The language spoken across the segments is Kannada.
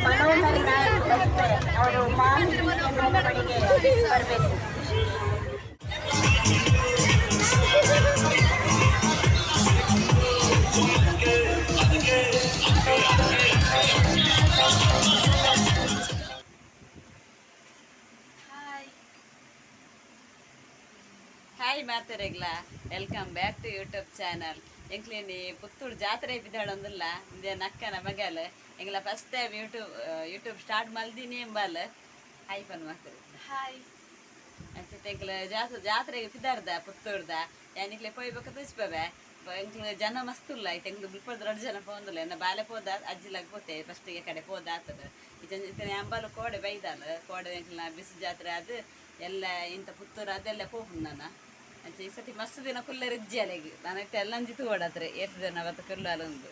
ಮನೋಹರಿ ನಾಯಕ್ ಅವರು ಮಾಹಿತಿ ಮೆರವಣಿಗೆ ಬರಬೇಕು. ಹಾಯ್ ಮಾತಾರೆಗ್ಲ, welcome back to YouTube channel. ಎಂಕ್ಲೇನಿ ಪುತ್ತೂರು ಜಾತ್ರೆ ಬಿದ್ದಾಳೊಂದಿಲ್ಲ ಇಂದೇ ನಕ್ಕನ ಮಗಲ್ ಎಂಗ್ಲ ಫಸ್ಟ್ ಟೈಮ್ ಯೂಟ್ಯೂಬ್ ಸ್ಟಾರ್ಟ್ ಮಲ್ದಿನಿ ಎಂಬಲ್ ಹಾಯ್ ಪನ್ ಮಾತಾರೆ. ಹಾಯ್ ಅಂಚೆ ಎಂಕ್ಲ ಜಾತ್ರೆಗೆ ಬಿದ್ದಾರ್ದ ಪುತ್ತೂರ್ದ ಯಾನಿಕ್ಲೆ ಪೋಯ್ಬೇಕು ತುಚ್ಪವೆ ಎಂಕ್ಲು ಜನ ಮಸ್ತುಲ್ಲ ಐತೆ. ಎಂಕ್ಲು ಬಿಲ್ಪದ ದೊಡ್ಡ ಜನ ಪೋಂದಿಲ್ಲ ಎನ್ನ ಬಾಲೆ ಪೋದ ಅಜ್ಜಿಲಾಗ ಪೋತೆ ಫಸ್ಟಿಗೆ ಕಡೆ ಪೋದ ಆತದ ಇತನೆ ಅಂಬಲು ಕೋಡೆ ಬೈದಾಲ ಕೋಡೆ ಎಂಕ್ಲ ಬಿಸಿ ಜಾತ್ರೆ ಅದು ಎಲ್ಲ ಇಂಥ ಪುತ್ತೂರು ಅದೆಲ್ಲ ಪೋಪುಂಡು ನಾನು. ಅಂಚೆ ಈ ಸತಿ ಮಸ್ತ್ ದಿನ ಕುಲ್ಲ ರಿಜ್ಜಿ ಅಲೆಗೆ ನಾನು ಎಲ್ಲ ಅಂಜಿತು ಓಡಾತ್ರೆ ಏತು ದಿನ ಅವತ್ತು ಕುಲ್ಲಾಲ ಉಂದು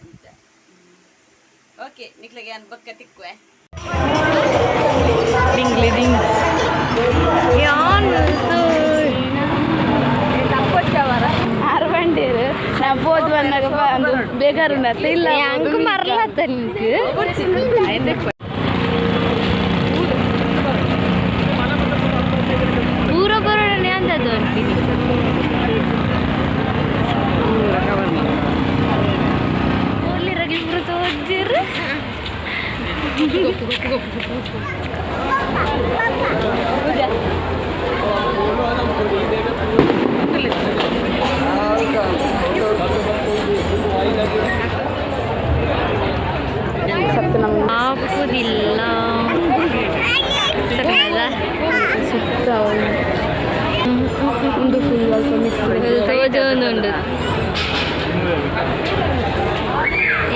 ಅಂಚ. ಓಕೆ ನಿಕ್ಲಿಗೆ ನಾನು ಬೊಕ್ಕ ತಿಕ್ಕುವೆ ಅರವಂಡೇರು ನಾವು ಬೋದು ಬಂದಾಗ ಬೇಗಾರು ಇಲ್ಲ ಅಂಕ ಮರಲತ್ತ ನಿಂಗೆ ಪೂರ ಬರೋಣ ಅಂತದ್ದು ಅಂತೀನಿ. ಊರ್ಲಿರಾಗಿ ಇಬ್ರು ತೋಜಿರು ಆಪುದಿಲ್ಲ ಸುತ್ತ ಒಂದು ಫುಲ್ ತೋಜೊಂದುಂಡು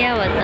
ಯಾವತ್ತ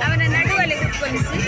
ಅವನ ನಡುವಲ್ಲಿ ಕುತ್ಕೊಳಿಸಿ.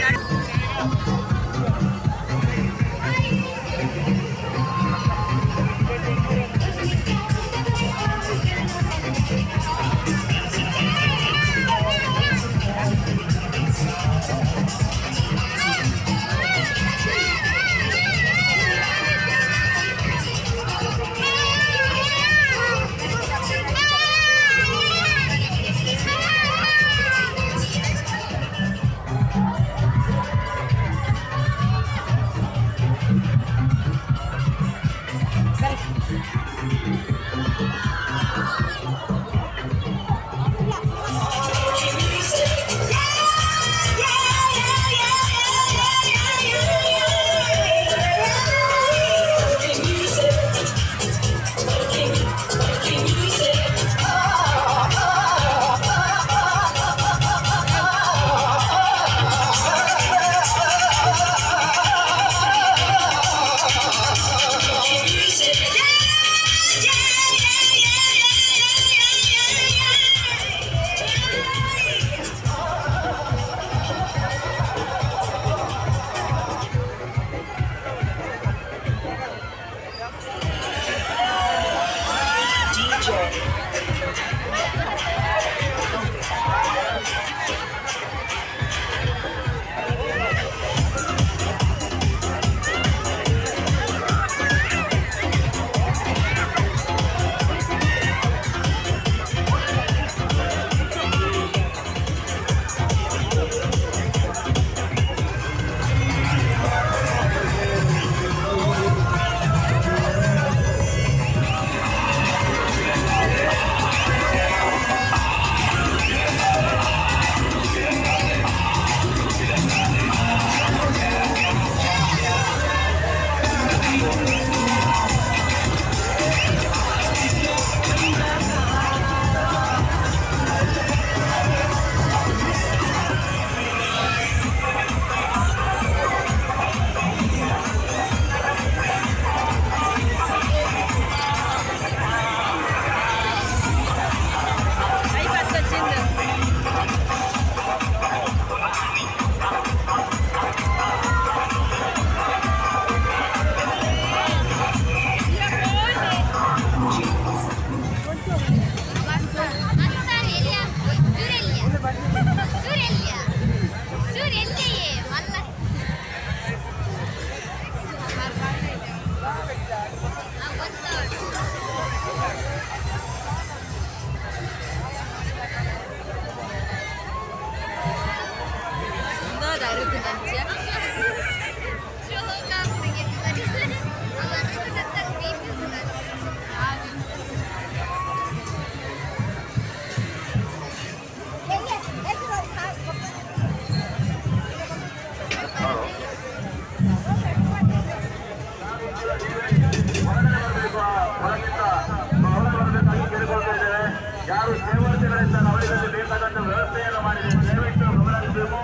ಯಾರು ಸೇವಾರ್ಥಿಗಳಿಂದ ಅವರಿಗೆ ಬೇಕಾದಂತ ವ್ಯವಸ್ಥೆಯನ್ನು ಮಾಡಿದೆ, ದಯವಿಟ್ಟು ಗಮನಿಸಬೇಕು.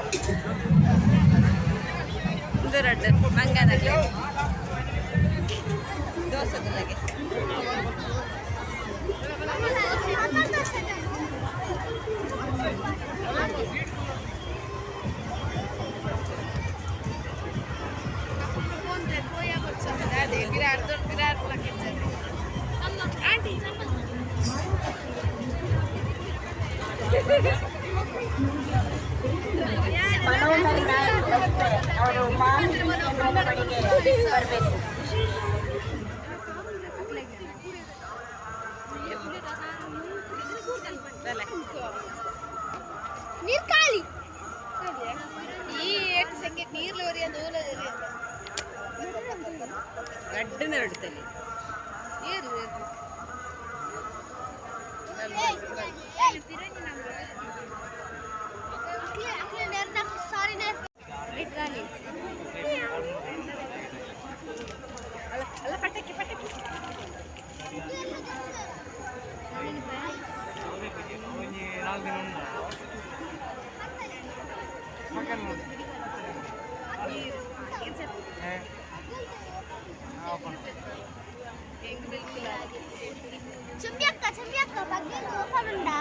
ಮಂಗನಕ್ಕೆ ದೋಸೆಗೆ ಮನೋಹರಿ ನಾಯಕ್ ರಸ್ತೆ ಅವರು ಮಾಹಿತಿ ಕೇಂದ್ರದ ಕಡೆಗೆ ಬರಬೇಕು. ನೀರ್ ಖಾಲಿ ಈ ಎಷ್ಟು ಸಂಖ್ಯೆ ನೀರ್ಲು ಒರಿಯ ನೂಲ ಗಡ್ಡನ ಹೊಡ್ತಲ್ಲಿ ಪಟಾಕಿ ಪಟಾಕಿ చుమ్యక్క చుమ్యక్క బగ్గ లోపలుండా